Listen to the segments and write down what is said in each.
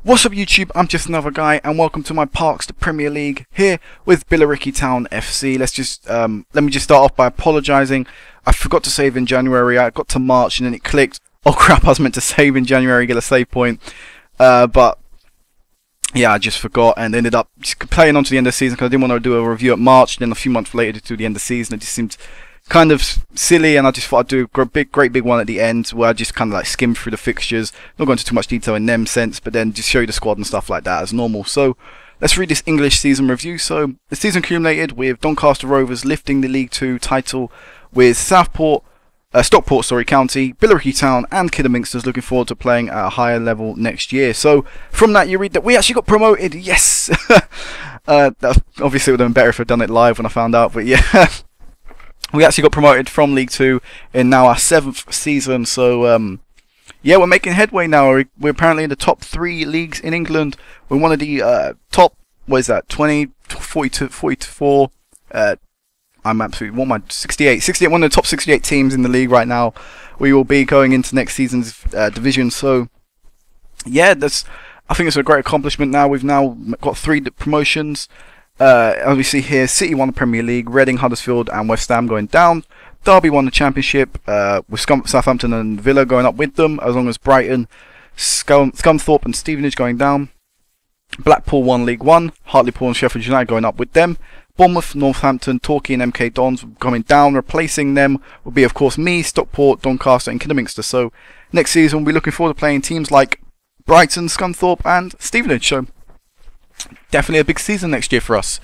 What's up YouTube, I'm just another guy and welcome to my Parks to Premier League here with Billericay Town FC. Let me just start off by apologising. I forgot to save in January. I got to March and then it clicked. Oh crap, I was meant to save in January, get a save point. But yeah, I just forgot and ended up just playing on to the end of the season because I didn't want to do a review at March and then a few months later to do the end of the season. It just seemed kind of silly, and I just thought I'd do a great big one at the end where I just kind of like skim through the fixtures, not go into too much detail in them sense, but then just show you the squad and stuff like that as normal. So let's read this English season review. So the season accumulated with Doncaster Rovers lifting the League 2 title, with Stockport County, Billericay Town and Kidderminsters looking forward to playing at a higher level next year. So from that you read that we actually got promoted. Yes. That obviously would have been better if I'd done it live when I found out, but yeah. We actually got promoted from League 2 in now our 7th season, so yeah, we're making headway now. We're apparently in the top 3 leagues in England. We're one of the top, what is that, 20, 42, 44, I'm absolutely, what am I, 68, one of the top 68 teams in the league right now. We will be going into next season's division, so yeah, I think it's a great accomplishment now. We've now got 3 promotions. Obviously here, City won the Premier League, Reading, Huddersfield and West Ham going down. Derby won the Championship, with Southampton and Villa going up with them, as long as Brighton, Scunthorpe and Stevenage going down. Blackpool won League 1, Hartlepool and Sheffield United going up with them. Bournemouth, Northampton, Torquay and MK Dons coming down. Replacing them will be of course me, Stockport, Doncaster and Kidderminster. So next season we'll be looking forward to playing teams like Brighton, Scunthorpe and Stevenage. So definitely a big season next year for us.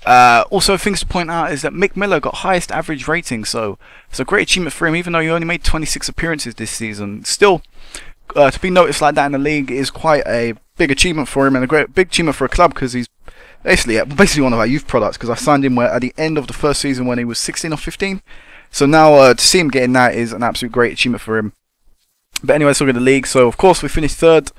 Also, things to point out is that Mick Miller got highest average rating, so it's a great achievement for him, even though he only made 26 appearances this season. Still, to be noticed like that in the league is quite a big achievement for him, and a big achievement for a club, because he's basically one of our youth products, because I signed him at the end of the first season when he was 16 or 15. So now to see him getting that is an absolute great achievement for him. But anyway, let's look at the league. So of course we finished 3rd.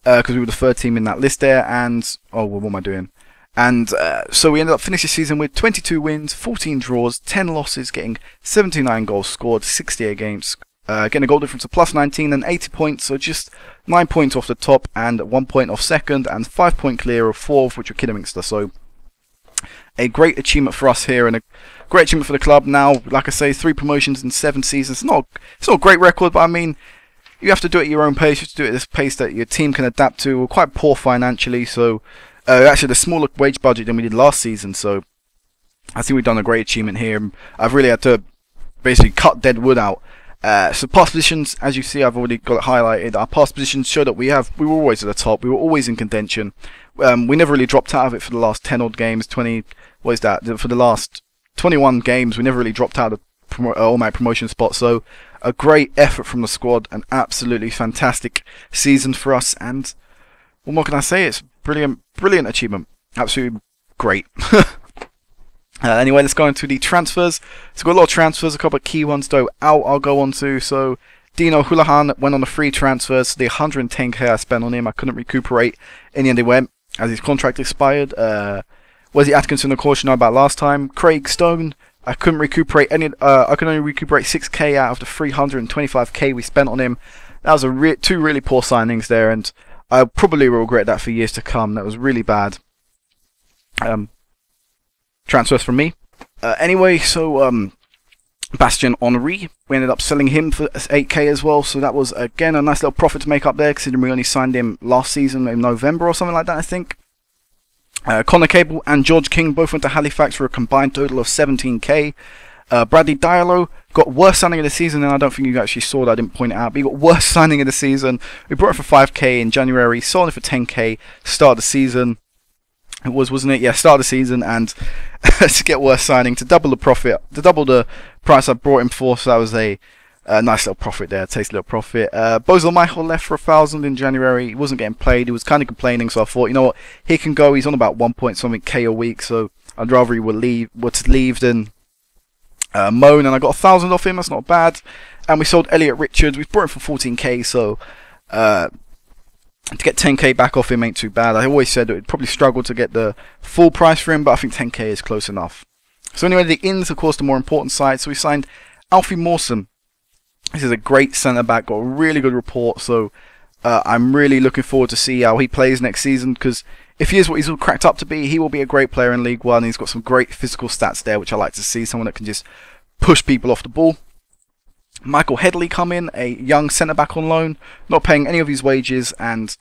Because we were the 3rd team in that list there, and oh well, what am I doing? And so we ended up finishing the season with 22 wins, 14 draws, 10 losses, getting 79 goals scored, 68 games, getting a goal difference of plus 19 and 80 points, so just 9 points off the top and 1 point off second, and 5 point clear of 4th, which were Kidderminster. So a great achievement for us here, and a great achievement for the club. Now, like I say, 3 promotions in 7 seasons. It's not a great record, but I mean, you have to do it at your own pace. You have to do it at this pace that your team can adapt to. We're quite poor financially, so actually the smaller wage budget than we did last season, so I think we've done a great achievement here. I've really had to basically cut dead wood out. So past positions, as you see, I've already got it highlighted. Our past positions show that we were always at the top. We were always in contention. We never really dropped out of it for the last 10 odd games. For the last 21 games, we never really dropped out of all my promotion spots. So a great effort from the squad, an absolutely fantastic season for us, and what more can I say? It's brilliant achievement, absolutely great. Anyway, let's go into the transfers. So we've got a lot of transfers, a couple of key ones though I'll go on to. So Dino Houlihan went on a free transfer, so the 110k I spent on him I couldn't recuperate. In the end he went, as his contract expired. Wesley Atkinson, of course, you know about last time. Craig Stone, I couldn't recuperate any. I could only recuperate 6k out of the 325k we spent on him. That was 2 really poor signings there, and I probably will regret that for years to come. That was really bad. Transfers from me. Anyway, so Bastien Henry, we ended up selling him for 8k as well. So that was again a nice little profit to make up there, considering we only signed him last season in November or something like that, I think. Connor Cable and George King both went to Halifax for a combined total of 17k. Bradley Diallo got worst signing of the season, and I don't think you actually saw that, I didn't point it out, but he got worst signing of the season. We brought it for 5k in January, sold it for 10k, start of the season. It was, wasn't it? Yeah, start of the season, and to get worst signing, to double the profit, to double the price I brought him for, so that was a nice little profit there, tasty little profit. Bozel Michael left for 1,000 in January. He wasn't getting played. He was kind of complaining, so I thought, you know what, he can go. He's on about 1 point something k a week, so I'd rather he would leave than moan. And I got 1,000 off him. That's not bad. And we sold Elliot Richards. We brought him for 14k, so to get 10k back off him ain't too bad. I always said it would probably struggle to get the full price for him, but I think 10k is close enough. So anyway, the ins, of course, the more important side. So we signed Alfie Mawson. This is a great centre back, got a really good report. So I'm really looking forward to see how he plays next season, because if he is what he's all cracked up to be, he will be a great player in League One. He's got some great physical stats there, which I like to see. Someone that can just push people off the ball. Michael Headley come in, a young centre-back on loan, not paying any of his wages, and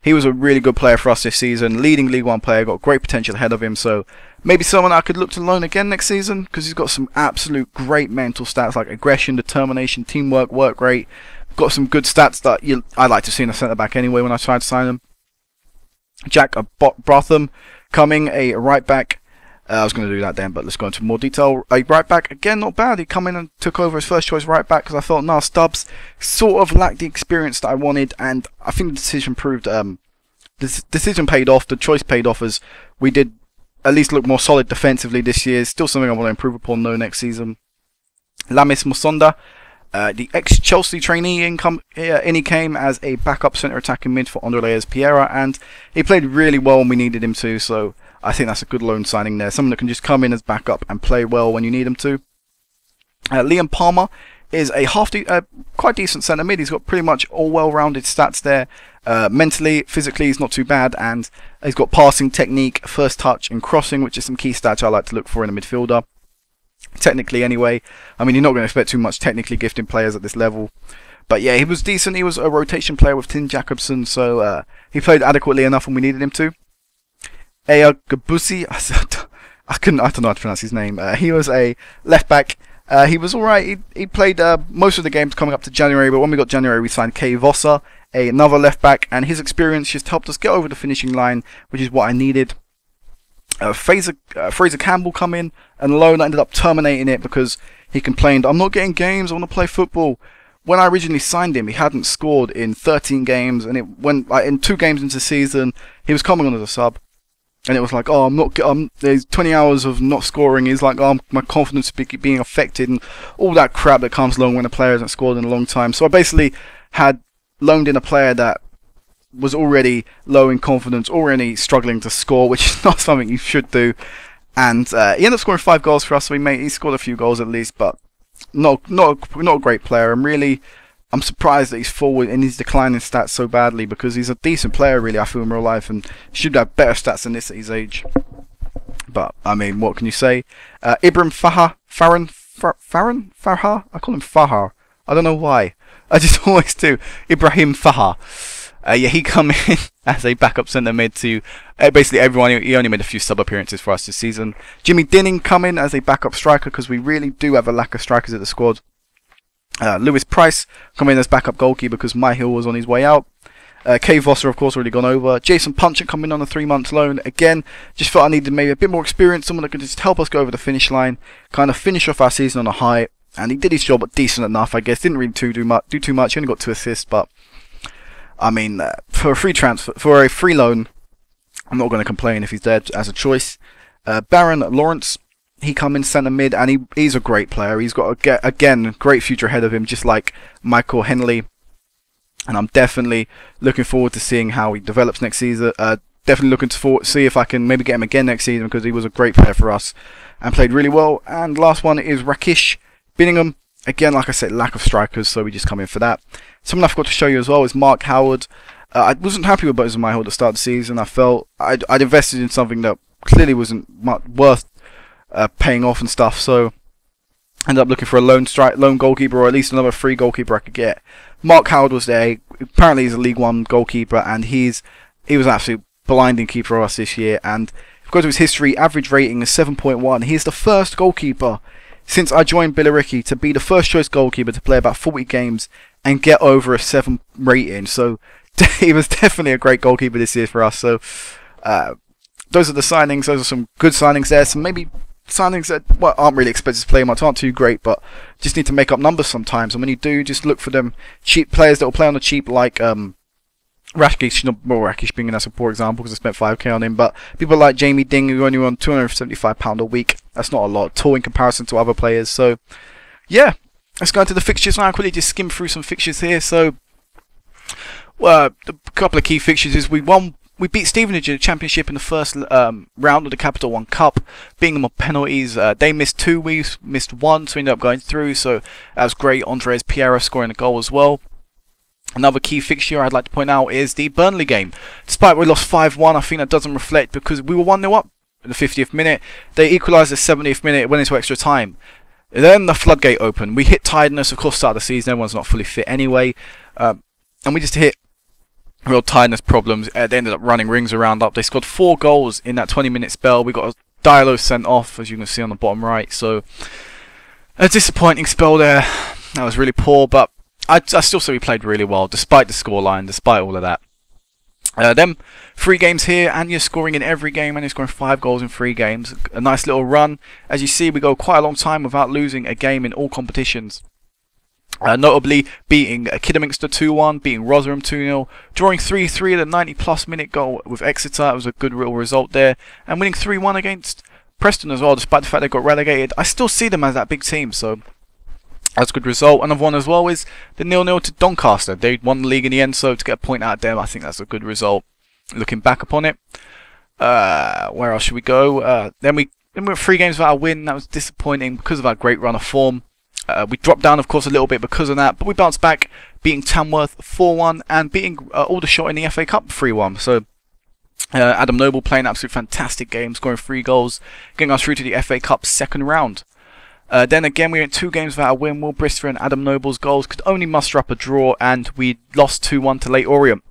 he was a really good player for us this season. Leading League One player, got great potential ahead of him, so maybe someone I could look to loan again next season, because he's got some absolute great mental stats like aggression, determination, teamwork, work rate. Got some good stats that I'd like to see in a centre-back anyway when I try to sign him. Jack Brotham coming, a right-back. I was going to do that then, but let's go into more detail. A right back, again, not bad. He come in and took over as first choice right back, because I thought, nah, Stubbs sort of lacked the experience that I wanted, and I think the decision proved, the decision paid off, the choice paid off, as we did at least look more solid defensively this year. Still something I want to improve upon though next season. Lamis Musonda, the ex-Chelsea trainee, in he came as a backup centre attacking mid for Andreas Pereira, and he played really well when we needed him to, so I think that's a good loan signing there. Someone that can just come in as backup and play well when you need him to. Liam Palmer is a quite decent centre mid. He's got pretty much all well-rounded stats there. Mentally, physically, he's not too bad, and he's got passing technique, first touch, and crossing, which is some key stats I like to look for in a midfielder. Technically, anyway. I mean, you're not going to expect too much technically gifted players at this level. But yeah, he was decent. He was a rotation player with Tim Jacobson, so he played adequately enough when we needed him to. Gabusi, I don't know how to pronounce his name. He was a left back. He was alright. He played most of the games coming up to January, but when we got January, we signed Kay Vossa, another left back, and his experience just helped us get over the finishing line, which is what I needed. Fraser Campbell come in, and loan ended up terminating it because he complained, "I'm not getting games. I want to play football." When I originally signed him, he hadn't scored in 13 games, and in 2 games into the season, he was coming on as a sub. And it was like, oh, there's 20 hours of not scoring. He's like, oh, my confidence being affected, and all that crap that comes along when a player hasn't scored in a long time. So I basically had loaned in a player that was already low in confidence, already struggling to score, which is not something you should do. And he ended up scoring 5 goals for us. So he scored a few goals at least, but not a great player. And really, I'm surprised that he's forward and he's declining stats so badly, because he's a decent player, really, I feel, in real life, and should have better stats than this at his age. But, I mean, what can you say? Ibrahim Farha? I call him Farha. I don't know why. I just always do. Ibrahim Farha. Yeah, he come in as a backup centre mid to basically everyone. He only made a few sub appearances for us this season. Jimmy Dinning come in as a backup striker, because we really do have a lack of strikers at the squad. Lewis Price come in as backup goalkeeper because Myhill was on his way out. Kay Vosser, of course, already gone over. Jason Punchett come in on a 3-month loan. Again, just felt I needed maybe a bit more experience, someone that could just help us go over the finish line, kind of finish off our season on a high. And he did his job, but decent enough, I guess. Didn't really do too much. He only got 2 assists, but I mean, for a free loan, I'm not going to complain if he's there as a choice. Baron Lawrence, he come in centre mid, and he's a great player. He's got again great future ahead of him, just like Michael Henley. And I'm definitely looking forward to seeing how he develops next season. Definitely looking to see if I can maybe get him again next season, because he was a great player for us and played really well. And last one is Rakish Binningham. Again, like I said, lack of strikers, so we just come in for that. Someone I forgot to show you as well is Mark Howard. I wasn't happy with Bozo Myhill at the start of the season. I felt I'd invested in something that clearly wasn't worth paying off and stuff, so ended up looking for a lone goalkeeper, or at least another free goalkeeper I could get. Mark Howard was there. Apparently he's a League One goalkeeper, and he was an absolute blinding keeper for us this year. And if you go to his history, average rating is 7.1. He's the first goalkeeper since I joined Billericay to be the first choice goalkeeper to play about 40 games and get over a 7 rating. So he was definitely a great goalkeeper this year for us. So those are the signings. Those are some good signings there. Some maybe signings that aren't really expected to play much, aren't too great, but just need to make up numbers sometimes. And when you do, just look for them cheap players that will play on the cheap, like Rakish being that's a poor example because I spent 5k on him, but people like Jamie Ding, who only on £275 a week. That's not a lot at all in comparison to other players. So yeah, let's go into the fixtures now. I'll quickly just skim through some fixtures here. So a couple of key fixtures is we beat Stevenage in the Championship in the first round of the Capital One Cup, beating them on penalties. They missed 2, we missed 1, so we ended up going through. So that was great. Andreas Pereira scoring a goal as well. Another key fixture I'd like to point out is the Burnley game. Despite we lost 5-1, I think that doesn't reflect because we were 1-0 up in the 50th minute. They equalised the 70th minute, went into extra time. Then the floodgate opened. We hit tiredness, of course, start of the season. Everyone's not fully fit anyway. And we just hit real tiredness problems. They ended up running rings around up. They scored 4 goals in that 20-minute spell. We got a Diallo sent off, as you can see on the bottom right. So a disappointing spell there. That was really poor, but I still say we played really well, despite the scoreline, despite all of that. Then 3 games here, and you're scoring in every game, and you're scoring 5 goals in 3 games. A nice little run. As you see, we go quite a long time without losing a game in all competitions. Notably beating Kidderminster 2-1, beating Rotherham 2-0, drawing 3-3 at a 90-plus minute goal with Exeter. It was a good real result there, and winning 3-1 against Preston as well, despite the fact they got relegated. I still see them as that big team, so that's a good result. Another one as well is the 0-0 to Doncaster. They won the league in the end, so to get a point out of them, I think that's a good result. Looking back upon it, where else should we go? Then we went 3 games without a win. That was disappointing because of our great run of form. We dropped down, of course, a little bit because of that, but we bounced back, beating Tamworth 4-1 and beating Aldershot in the FA Cup 3-1. So Adam Noble playing an absolute fantastic game, scoring 3 goals, getting us through to the FA Cup second round. Then again, we went 2 games without a win. Will Brister and Adam Noble's goals could only muster up a draw, and we lost 2-1 to Leyton Orient.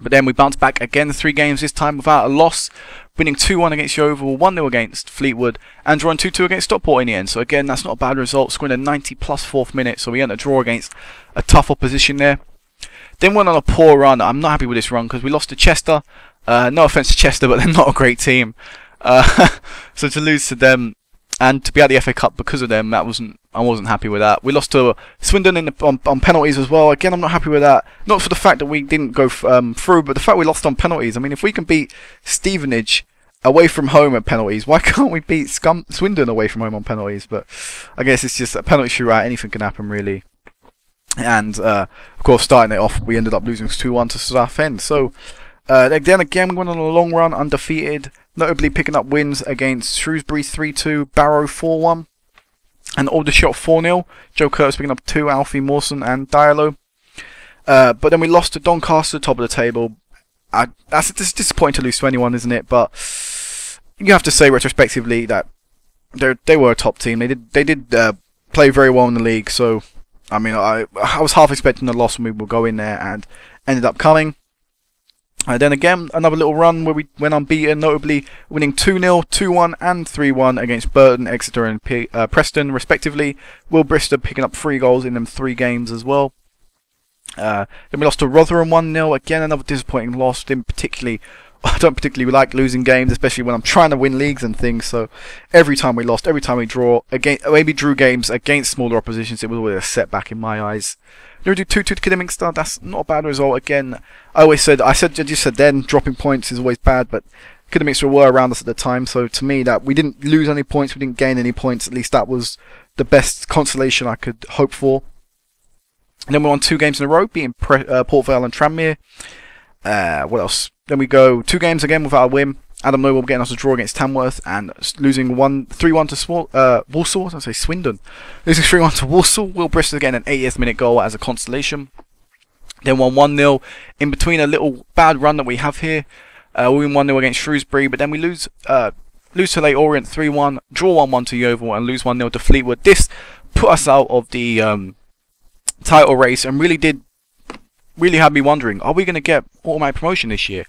But then we bounced back again 3 games, this time without a loss, winning 2-1 against Yeovil, 1-0 against Fleetwood, and drawing 2-2 against Stockport in the end. So again, that's not a bad result, scoring a 90-plus 4th minute, so we had a draw against a tough opposition there. Then went on a poor run. I'm not happy with this run because we lost to Chester. No offence to Chester, but they're not a great team. So to lose to them and to be out of the FA Cup because of them, I wasn't happy with that. We lost to Swindon on penalties as well. Again, I'm not happy with that. Not for the fact that we didn't go through, but the fact we lost on penalties. I mean, if we can beat Stevenage away from home at penalties, why can't we beat Swindon away from home on penalties? But I guess it's just a penalty shootout. Anything can happen, really. And of course, starting it off, we ended up losing 2-1 to Southend. So then again, we went on a long run, undefeated. Notably picking up wins against Shrewsbury 3-2, Barrow 4-1, and Aldershot 4-0. Joe Curtis picking up 2, Alfie Mawson and Diallo. But then we lost to Doncaster, top of the table. That's disappointing to lose to anyone, isn't it? But you have to say retrospectively that they were a top team. They did play very well in the league. So I mean, I was half expecting a loss when we would go in there, and ended up coming. Then again, another little run where we went unbeaten, notably winning 2-0, 2-1 and 3-1 against Burton, Exeter and Preston respectively. Will Brister picking up 3 goals in them 3 games as well. Then we lost to Rotherham 1-0, again another disappointing loss. I don't particularly like losing games, especially when I'm trying to win leagues and things, so every time we lost, every time we maybe drew games against smaller oppositions, it was always a setback in my eyes. Then we do 2-2 to Kidderminster. That's not a bad result. Again, I just said then, dropping points is always bad, but Kidderminster were around us at the time, so to me, that we didn't lose any points, we didn't gain any points, at least that was the best consolation I could hope for. And then we won 2 games in a row, beating Port Vale and Tranmere. What else? Then we go 2 games again without a win. Adam Noble getting us a draw against Tamworth and losing 3-1 to Walsall. I say Swindon. Losing 3-1 to Walsall. Will Brister getting an 80th minute goal as a consolation. Then won 1-0 in between a little bad run that we have here. We win 1-0 against Shrewsbury, but then we lose to Leyton Orient 3-1, draw 1-1 to Yeovil, and lose 1-0 to Fleetwood. This put us out of the title race and really had me wondering, are we going to get automatic promotion this year?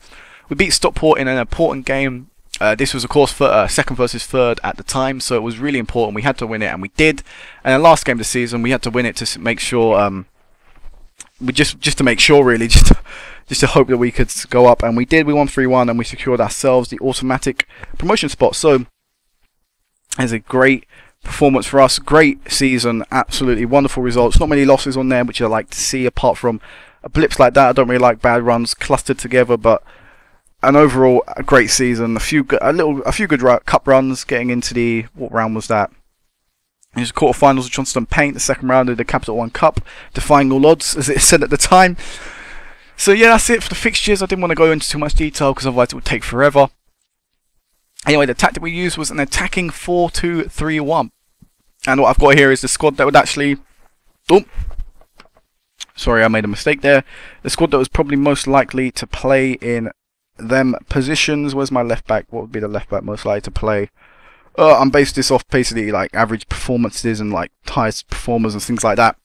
We beat Stockport in an important game. This was, of course, for second versus third at the time, so it was really important. We had to win it, and we did. And the last game of the season, we had to win it to make sure, just to make sure, really, just to hope that we could go up, and we did. We won 3-1, and we secured ourselves the automatic promotion spot. So, it's a great performance for us, great season, absolutely wonderful results. Not many losses on there, which I like to see, apart from blips like that. I don't really like bad runs clustered together, but an overall a great season. A few good cup runs, getting into what round was that? It was the quarterfinals of Johnston Paint, the second round of the Capital One Cup, defying all odds, as it said at the time. So yeah, that's it for the fixtures. I didn't want to go into too much detail because otherwise it would take forever. Anyway, the tactic we used was an attacking 4-2-3-1, and what I've got here is the squad that would actually Sorry, I made a mistake there. The squad that was probably most likely to play in them positions. Where's my left back? What would be the left back most likely to play? I'm based this off basically like average performances and like highest performers and things like that.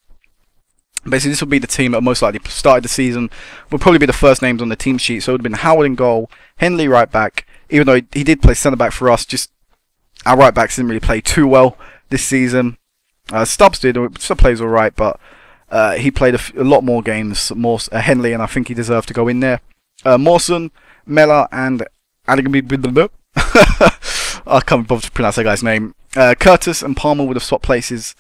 Basically, this would be the team that most likely started the season. Would probably be the first names on the team sheet. So it would have been Howard in goal, Henley right back. Even though he did play centre back for us, just our right backs didn't really play too well this season. Stubbs did, still plays all right, but he played a lot more games, more Henley, and I think he deserved to go in there. Mawson, Mella, and I can't bother to pronounce that guy's name. Curtis and Palmer would have swapped places.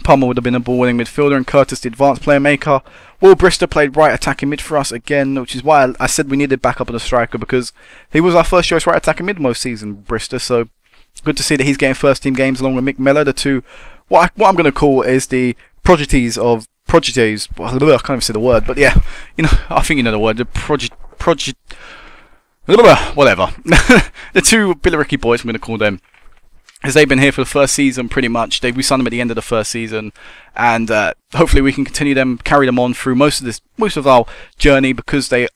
Palmer would have been a ball-winning midfielder, and Curtis the advanced player maker. Will Brister played right attacking mid for us again, which is why I said we needed backup on the striker, because he was our first choice right attacking mid most season, Brister. So good to see that he's getting first team games along with Mick Miller, the two. What I'm going to call is the prodigies. Well, I can't even say the word, but yeah, I think you know the word. The whatever. The two Billericay boys, I'm going to call them, as they've been here for the first season pretty much. We signed them at the end of the first season, and hopefully we can carry them on through most of our journey, because they're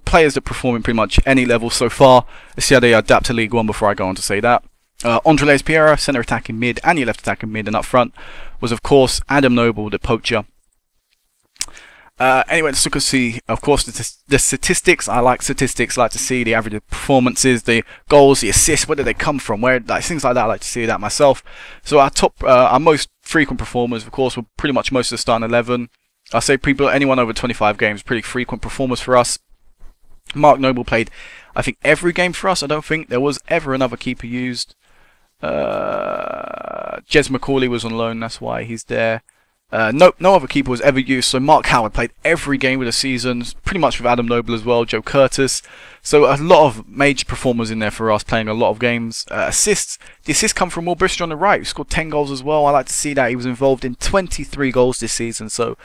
players that perform in pretty much any level so far. Let's see how they adapt to League One before I go on to say that. Andrés Piera, centre attacking mid, and your left attacking mid, and up front was of course Adam Noble, the poacher. Anyway, let's look and see, of course, the statistics. I like statistics. I like to see the average performances, the goals, the assists. Where did they come from? Where, like, things like that. I like to see that myself. So our most frequent performers, of course, were pretty much most of the starting 11. I say anyone over 25 games, pretty frequent performers for us. Mark Noble played, I think, every game for us. I don't think there was ever another keeper used. Jez McCauley was on loan. That's why he's there. No other keeper was ever used, so Mark Howard played every game of the season, pretty much with Adam Noble as well, Joe Curtis. So a lot of major performers in there for us, playing a lot of games. Assists. The assists come from Will Brister on the right, who scored 10 goals as well. I like to see that. He was involved in 23 goals this season, so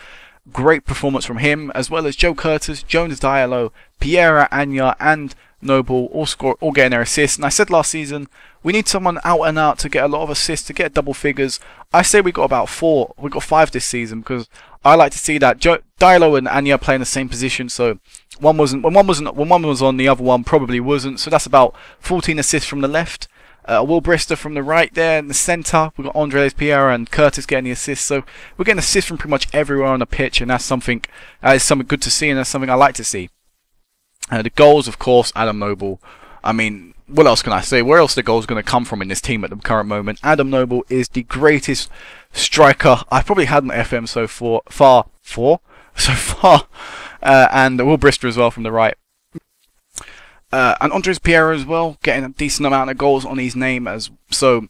great performance from him, as well as Joe Curtis, Jonas Diallo, Piera, Anya, and Noble all getting their assists. And I said last season, we need someone out and out to get a lot of assists, to get double figures. I say we got about 4. We got 5 this season, because I like to see that Diallo and Anya play in the same position. So when one was on, the other one probably wasn't. So that's about 14 assists from the left. Will Brister from the right there in the centre. We've got Andrés Piera and Curtis getting the assists. So we're getting assists from pretty much everywhere on the pitch, and that's something good to see, and that's something I like to see. The goals, of course, Adam Noble. I mean, what else can I say? Where else are the goals going to come from in this team at the current moment? Adam Noble is the greatest striker I've probably had in FM so far. And Will Brister as well from the right. And Andrés Piera as well, getting a decent amount of goals on his name, so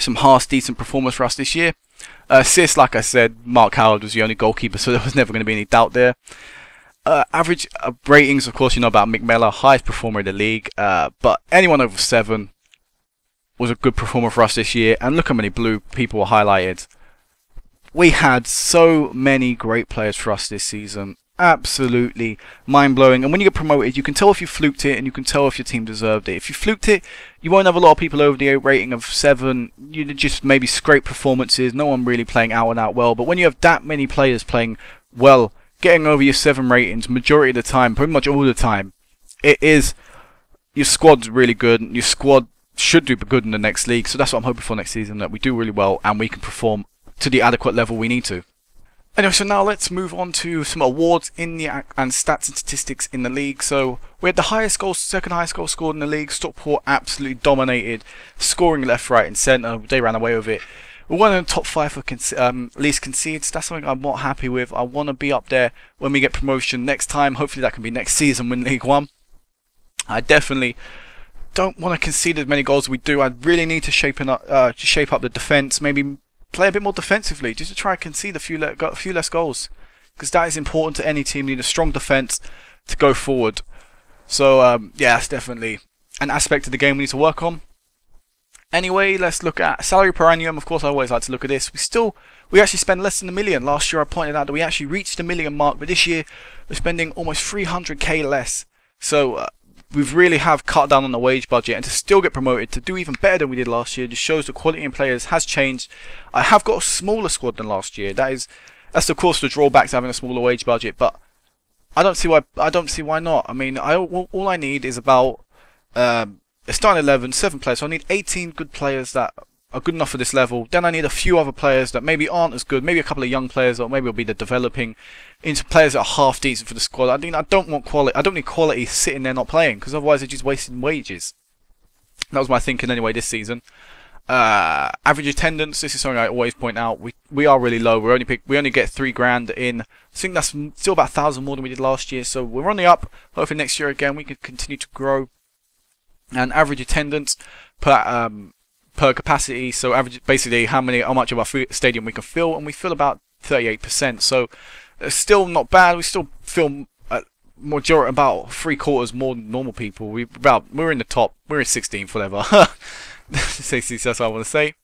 some decent performance for us this year. Assists, like I said, Mark Howard was the only goalkeeper, so there was never going to be any doubt there. Average ratings, of course, you know about Mick Miller, highest performer in the league, but anyone over 7 was a good performer for us this year. And look how many blue people were highlighted. We had so many great players for us this season. Absolutely mind-blowing. And when you get promoted, you can tell if you fluked it, and you can tell if your team deserved it. If you fluked it, you won't have a lot of people over the rating of 7. You just maybe scrape performances, no one really playing out and out well. But when you have that many players playing well, getting over your 7 ratings majority of the time, pretty much all the time, your squad's really good. Your squad should do good in the next league. So that's what I'm hoping for next season, that we do really well and we can perform to the adequate level we need to. Anyway, so now let's move on to some awards and stats and statistics in the league. So we had the second highest goal scored in the league. Stockport absolutely dominated, scoring left, right, and centre. They ran away with it. We're one of the top 5 for least concedes. That's something I'm not happy with. I want to be up there when we get promotion next time. Hopefully that can be next season when League One. I definitely don't want to concede as many goals as we do. I really need to shape up the defence. Maybe play a bit more defensively, just to try and concede a few less goals, because that is important to any team. You need a strong defence to go forward. So yeah, that's definitely an aspect of the game we need to work on. Anyway, let's look at salary per annum. Of course, I always like to look at this. We actually spend less than $1 million. Last year I pointed out that we actually reached the $1 million mark, but this year we're spending almost 300k less. So we really have cut down on the wage budget, and to still get promoted, to do even better than we did last year, just shows the quality in players has changed. I have got a smaller squad than last year. That is That's of course the drawbacks having a smaller wage budget, but I don't see why not. I mean, all I need is about a starting 11, 7 players. So I need 18 good players that are good enough for this level. Then I need a few other players that maybe aren't as good. Maybe a couple of young players, or maybe it'll be the developing into players that are half decent for the squad. I mean, I don't want quality. I don't need quality sitting there not playing, because otherwise they're just wasting wages. That was my thinking anyway this season. Average attendance. This is something I always point out. We are really low. We only get $3,000 in. I think that's still about 1,000 more than we did last year. So we're on the up. Hopefully next year again we can continue to grow. And average attendance per capacity, so average basically how much of our stadium we can fill, and we fill about 38%. So it's still not bad. We still fill majority about 3/4 more than normal people. We're in the top. We're in 16th, whatever. That's what I want to say.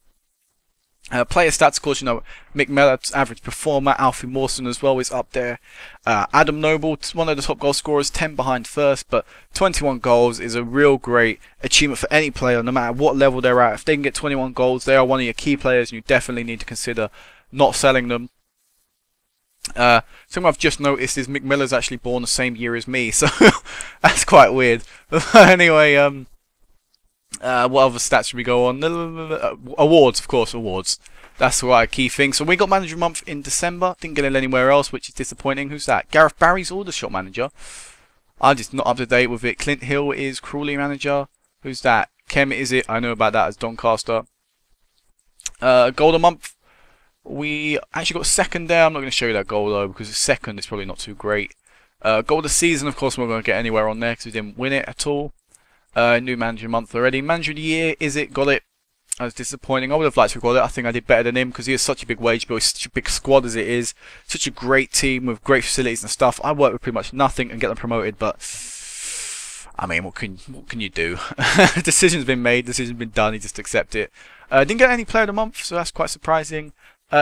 Player stats, of course, you know, Mick Meller's average performer, Alfie Mawson as well is up there. Adam Noble, one of the top goal scorers, 10 behind first, but 21 goals is a real great achievement for any player, no matter what level they're at. If they can get 21 goals, they are one of your key players, and you definitely need to consider not selling them. Something I've just noticed is Mick Miller's actually born the same year as me, so that's quite weird. Anyway, what other stats should we go on? Awards, of course, awards. That's the right key thing. So we got Manager Month in December. Didn't get it anywhere else, which is disappointing. Who's that? Gareth Barry's Aldershot Manager. I'm just not up to date with it. Clint Hill is Crawley Manager. Who's that? Kem is it? I know about that as Doncaster. Goal of the Month. We actually got second there. I'm not going to show you that goal though, because the second is probably not too great. Goal of the season, of course, we're not going to get anywhere on there because we didn't win it at all. New Manager Month already. Manager of the Year, is it? Got it. That was disappointing. I would have liked to have got it. I think I did better than him because he has such a big wage bill. He's such a big squad as it is. Such a great team with great facilities and stuff. I work with pretty much nothing and get them promoted, but I mean, what can you do? Decision's been made. Decision's been done. You just accept it. Didn't get any Player of the Month, so that's quite surprising.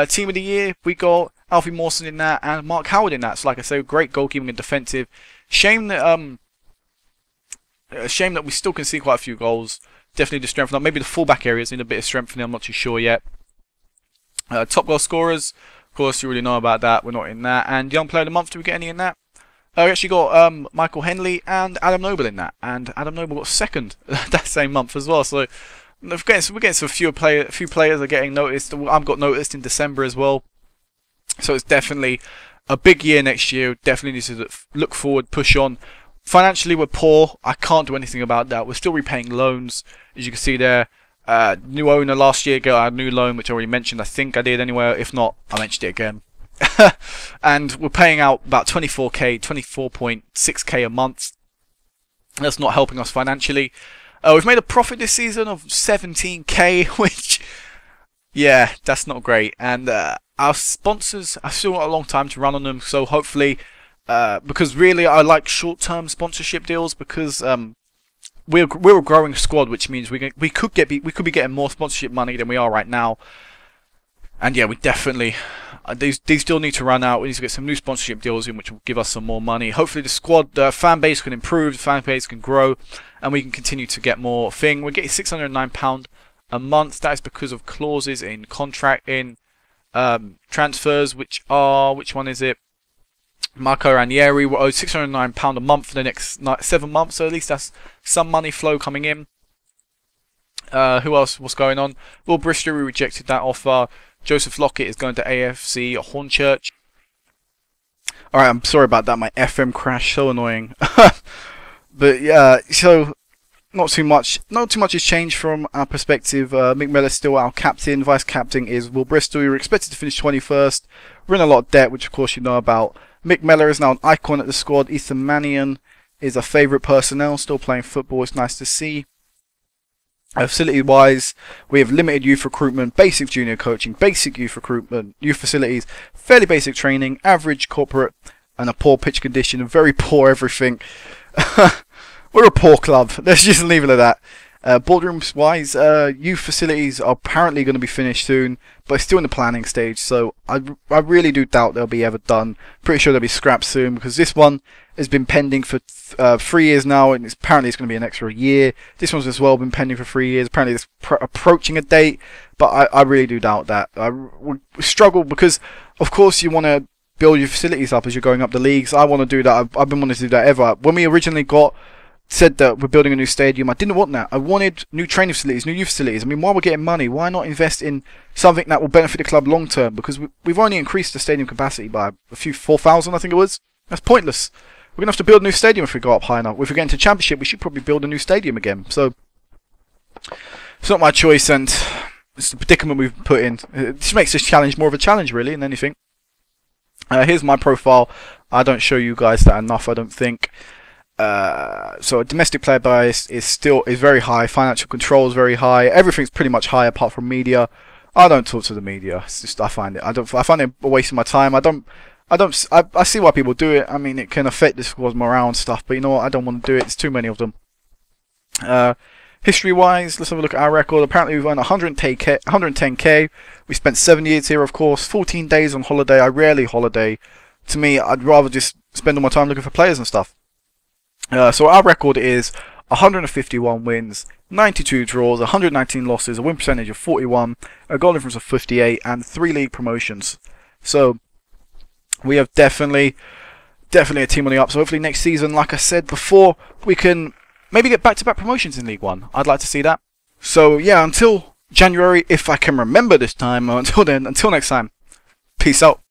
Team of the Year, we got Alfie Mawson in that and Mark Howard in that. So like I say, great goalkeeping and defensive. Shame that we still can see quite a few goals. Definitely to strengthen up. Maybe the fullback areas need a bit of strengthening. I'm not too sure yet. Top goal scorers, of course, you already know about that. We're not in that. And Young Player of the Month, do we get any in that? We actually got Michael Henley and Adam Noble in that. And Adam Noble got second that same month as well. So we're getting some few players are getting noticed. I've got noticed in December as well. So it's definitely a big year next year. Definitely need to look forward, push on. Financially, we're poor. I can't do anything about that. We're still repaying loans, as you can see there. New owner last year got our new loan, which I already mentioned. I think I did anyway. If not, I mentioned it again. And we're paying out about 24k, 24.6k a month. That's not helping us financially. We've made a profit this season of 17k, which, yeah, that's not great. And our sponsors, I've still got a long time to run on them, so hopefully. Because really I like short-term sponsorship deals because we're a growing squad, which means we could be getting more sponsorship money than we are right now. And yeah, we definitely these still need to run out. We need to get some new sponsorship deals in, which will give us some more money. Hopefully the squad fan base can improve, the fan base can grow, and we can continue to get more thing. We're getting £609 a month. That is because of clauses in contract in transfers, which one is it? Marco Ranieri will owe £609 a month for the next 7 months, so at least that's some money flow coming in. Who else? What's going on? Will Bristol, we rejected that offer. Joseph Lockett is going to AFC Hornchurch. Alright, I'm sorry about that, my FM crash, so annoying. But yeah, so not too much has changed from our perspective. Mick Miller's still our captain. Vice captain is Will Bristol. We were expected to finish 21st. We're in a lot of debt, which of course you know about. Mick Meller is now an icon at the squad. Ethan Mannion is a favourite personnel, still playing football. It's nice to see. Facility-wise, we have limited youth recruitment, basic junior coaching, basic youth recruitment, youth facilities, fairly basic training, average corporate, and a poor pitch condition, and very poor everything. We're a poor club. Let's just leave it at that. Boardrooms wise, youth facilities are apparently going to be finished soon, but it's still in the planning stage, so I really do doubt they'll be ever done. Pretty sure they'll be scrapped soon, because this one has been pending for 3 years now, and apparently it's going to be an extra year. This one's as well been pending for 3 years. Apparently it's approaching a date, but I really do doubt that. We struggle because, of course, you want to build your facilities up as you're going up the leagues. I want to do that. I've been wanting to do that ever. When we originally said that we're building a new stadium, I didn't want that. I wanted new training facilities, new youth facilities. I mean, while we're getting money, why not invest in something that will benefit the club long term? Because we've only increased the stadium capacity by a few 4,000, I think it was. That's pointless. We're going to have to build a new stadium if we go up high enough. If we get into Championship, we should probably build a new stadium again. So, it's not my choice, and it's the predicament we've put in. It just makes this challenge more of a challenge, really, than anything. Here's my profile. I don't show you guys that enough, I don't think. So domestic player bias is very high. Financial control is very high. Everything's pretty much high apart from media. I don't talk to the media. It's just I find it a waste of my time. I see why people do it. I mean, it can affect the squad's morale and stuff, but you know what? I don't want to do it. There's too many of them. History-wise, let's have a look at our record. Apparently, we've earned 110k. We spent 7 years here, of course. 14 days on holiday. I rarely holiday. To me, I'd rather just spend all my time looking for players and stuff. So our record is 151 wins, 92 draws, 119 losses, a win percentage of 41, a goal difference of 58, and 3 league promotions. So we have definitely a team on the up. So hopefully next season, like I said before, we can maybe get back-to-back promotions in League One. I'd like to see that. So yeah, until January, if I can remember this time, or until then, until next time, peace out.